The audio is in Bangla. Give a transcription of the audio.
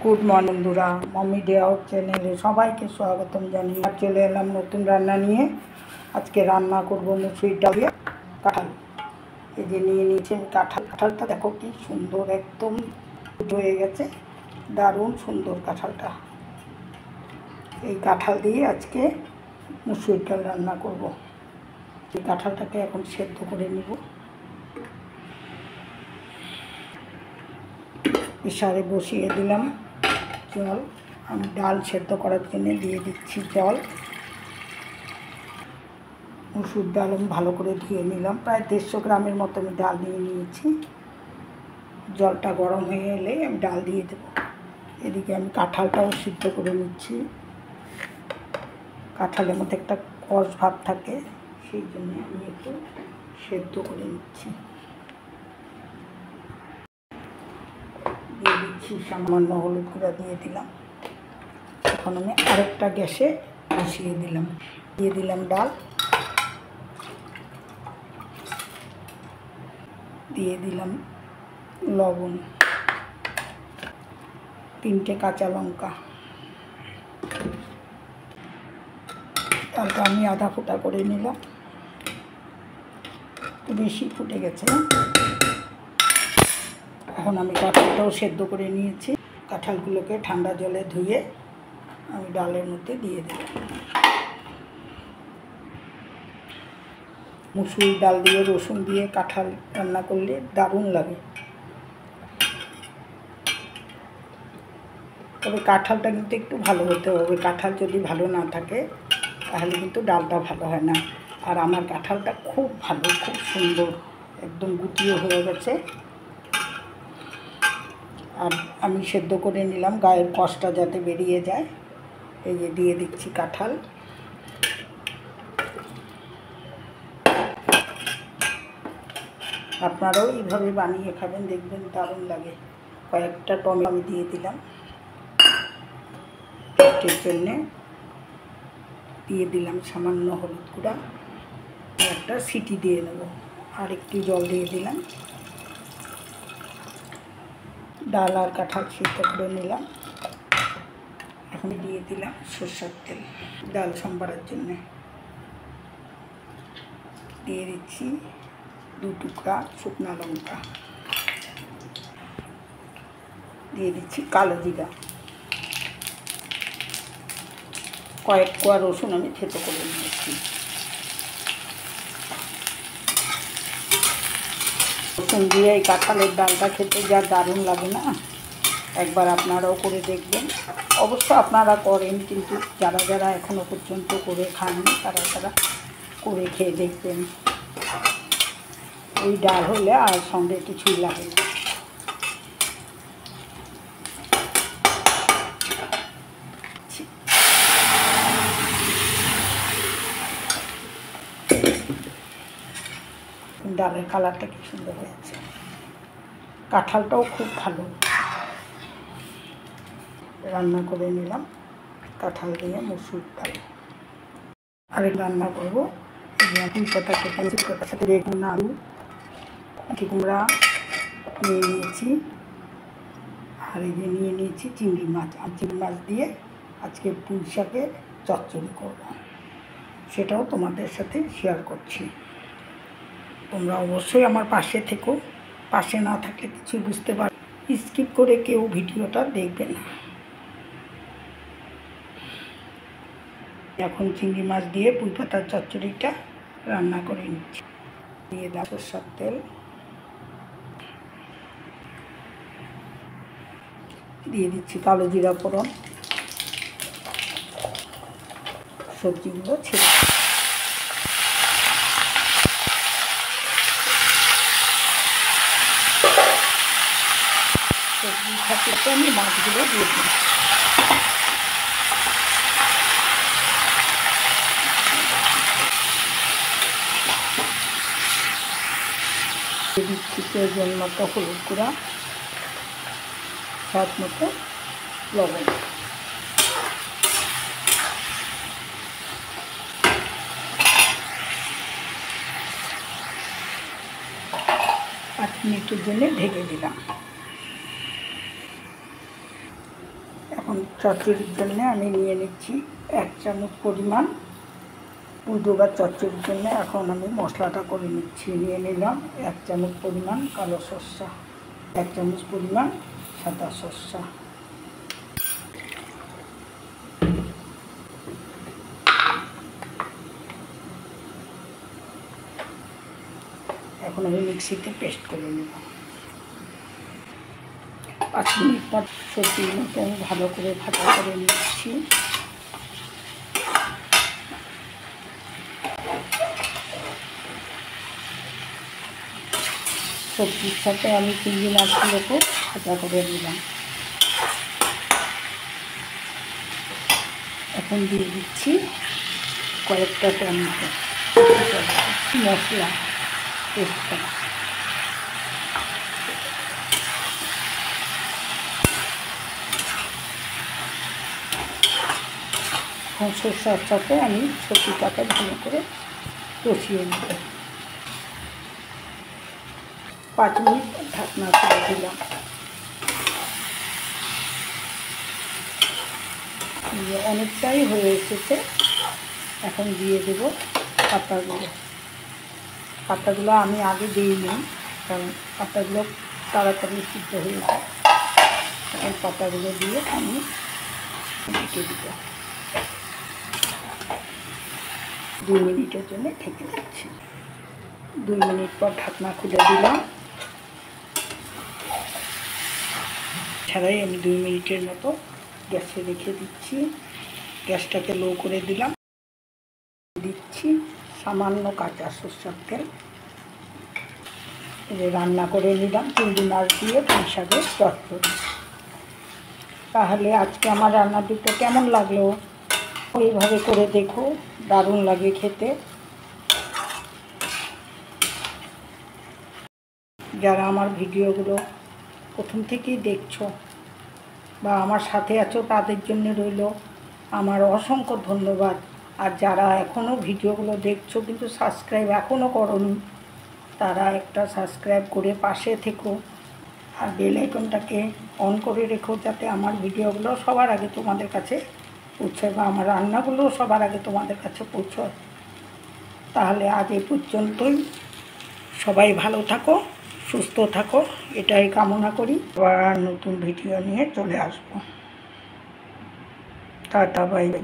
গুড মর্নিং বন্ধুরা, মমি ডে আউট চ্যানেলে সবাইকে স্বাগতম জানিয়ে চলে এলাম নতুন রান্না নিয়ে। আজকে রান্না করব মুসুর ডাল দিয়ে কাঁঠাল। এই যে নিয়ে নিয়েছি আমি কাঁঠালটা দেখো কি সুন্দর, একদম হয়ে গেছে, দারুণ সুন্দর কাঁঠালটা। এই কাঁঠাল দিয়ে আজকে মুসুর ডাল রান্না করব। এই কাঁঠালটাকে এখন সেদ্ধ করে নিব। প্রেসারে বসিয়ে দিলাম জল। আমি ডাল সেদ্ধ করার জন্য দিয়ে দিচ্ছি জল। মুসুর ডাল আমি ভালো করে ধুয়ে নিলাম, প্রায় 150 গ্রামের মতো আমি ডাল নিয়ে নিয়েছি। জলটা গরম হয়ে এলে আমি ডাল দিয়ে দেব। এদিকে আমি কাঁঠালটাও সিদ্ধ করে নিচ্ছি। কাঁঠালের মধ্যে একটা কষ ভাব থাকে, সেই জন্য আমি একটু সেদ্ধ করে নিচ্ছি। দিয়ে দিচ্ছি সামান্য হলুদ গুঁড়া দিয়ে দিলাম। এখন আমি আরেকটা গ্যাসে বসিয়ে দিলাম, দিয়ে দিলাম ডাল, দিয়ে দিলাম লবণ, 3টে কাঁচা লঙ্কা। ডালটা আমি আধা ফোটা করে নিলাম, একটু বেশি ফুটে গেছে। এখন আমি কাঁঠালটাও সেদ্ধ করে নিয়েছি। কাঁঠালগুলোকে ঠান্ডা জলে ধুয়ে আমি ডালের মধ্যে দিয়ে দেব। মুসুর ডাল দিয়ে রসুন দিয়ে কাঁঠাল রান্না করলে দারুণ লাগে। তবে কাঁঠালটা কিন্তু একটু ভালো হতে হবে। কাঁঠাল যদি ভালো না থাকে তাহলে কিন্তু ডালটা ভালো হয় না। আর আমার কাঁঠালটা খুব ভালো, খুব সুন্দর, একদম গুটিয়ে হয়ে গেছে। আর আমি সেদ্ধ করে নিলাম গায়ের কষটা যাতে বেরিয়ে যায়। এই যে দিয়ে দিচ্ছি কাঁঠাল। আপনারাও এইভাবে বানিয়ে খাবেন, দেখবেন দারুণ লাগে। কয়েকটা টমেটো আমি দিয়ে দিলাম টেস্টের জন্যে। দিয়ে দিলাম সামান্য হলুদ গুঁড়া, একটা সিটি দিয়ে নেব। আর একটু জল দিয়ে দিলাম। ডাল আর কাঁঠাল সিদ্ধ করে নিলাম। এখন দিয়ে দিলাম সরষের তেল ডাল সম্বারের জন্যে। দিয়ে দিচ্ছি 2 টুকরা শুকনো লঙ্কা, দিয়ে দিচ্ছি কালো জিরা, কয়েক কোয়া রসুন আমি থেতো করে নিয়েছি। রসুন দিয়ে এই কাঁঠালের ডালটা খেতে যা দারুণ লাগে না, একবার আপনারাও করে দেখবেন। অবশ্য আপনারা করেন, কিন্তু যারা যারা এখনও পর্যন্ত করে খাননি তারা তারা করে খেয়ে দেখবেন। এই ডাল হলে আর সঙ্গে কিছুই লাগে না। ডালের কালারটা কি সুন্দর হয়েছে। কাঁঠালটাও খুব ভালো। রান্না করে নিলাম কাঁঠাল দিয়ে মুসুর ডাল। আরেক রান্না করবো পুঁই পাতা কেটে সাথে বেগুন, আলু, কুমড়া নিয়ে নিয়েছি। আর এই যে নিয়ে নিয়েছি চিংড়ি মাছ। আর চিংড়ি মাছ দিয়ে আজকে পুঁই শাকের চচ্চড়ি করব, সেটাও তোমাদের সাথে শেয়ার করছি। তোমরা অবশ্যই আমার পাশে থেকো। পাশে না থাকলে কিছু বুঝতে পার, স্কিপ করে কেউ ভিডিওটা দেখবে না। এখন চিংড়ি মাছ দিয়ে পুঁই পাতার চচ্চড়িটা রান্না করে নিচ্ছি। দিয়ে দাও সরষের তেল, দিয়ে দিচ্ছি কালো জিরা ফোড়ন। সবজিগুলো ছেড়ে সবজি থাকতে আমি মাছগুলো দিয়ে দিই। দিচ্ছি প্রয়োজন মতো হলুদ গুঁড়া, স্বাদ মতো লবণ। 5 মিনিটের জন্য ঢেকে দিলাম। এখন চচ্চড়ির জন্য আমি নিয়ে নিচ্ছি 1 চামচ পরিমাণ উলটোবার চচ্চড়ির জন্য এখন আমি মশলাটা করে নিচ্ছি। নিয়ে নিলাম 1 চামচ পরিমাণ কালো সর্ষা, 1 চামচ পরিমাণ সাদা সর্ষা, এখন আমি মিক্সিতে পেস্ট করে নেব। 5 মিনিট পর সবজির মতো আমি ভালো করে ভাজা করে নিচ্ছি। সবজির সাথে আমি চিংড়ি মাছগুলোকে ভাজা করে নিলাম। এখন দিয়ে দিচ্ছি কয়েকটা টমেটো মশলা পেস্ট করা। এখন সরষার সাথে আমি সবজিটাকে ভালো করে কষিয়ে নেব। 5 মিনিট ঢাকনা খুলে দিলাম। অনেকটাই হয়ে এসেছে। এখন দিয়ে দেব পাতাগুলো। পাতাগুলো আমি আগে দিইনি, কারণ পাতাগুলো তাড়াতাড়ি সিদ্ধ হয়ে যায়। এখন পাতাগুলো দিয়ে আমি ঢেকে দিব। 2 মিনিটের জন্য ঢেকে দিচ্ছি। 2 মিনিট পর ঢাকনা খুলে দিলাম। ছাড়াই আমি 2 মিনিটের মতো গ্যাসে রেখে দিচ্ছি। গ্যাসটাকে লো করে দিলাম। দিচ্ছি সামান্য কাঁচা সরষের তেল। রান্না করে নিলাম চিংড়ি মাছ দিয়ে পুঁই শাকের চচ্চড়ি। তাহলে আজকে আমার রান্না দুটো কেমন লাগলো ওইভাবে করে দেখো, দারুণ লাগে খেতে। যারা আমার ভিডিওগুলো প্রথম থেকেই দেখছো বা আমার সাথে আছো তাদের জন্য রইল আমার অসংখ্য ধন্যবাদ। আর যারা এখনও ভিডিওগুলো দেখছো কিন্তু সাবস্ক্রাইব এখনও করোনি, তারা একটা সাবস্ক্রাইব করে পাশে থেকো আর বেল আইকনটাকে অন করে রেখো, যাতে আমার ভিডিওগুলো সবার আগে তোমাদের কাছে পৌঁছায় বা আমার রান্নাগুলো সবার আগে তোমাদের কাছে পৌঁছায়। তাহলে আজ এই পর্যন্তই। সবাই ভালো থাকো, সুস্থ থাকো, এটাই কামনা করি। আবার নতুন ভিডিও নিয়ে চলে আসবো। Tata, bye bye.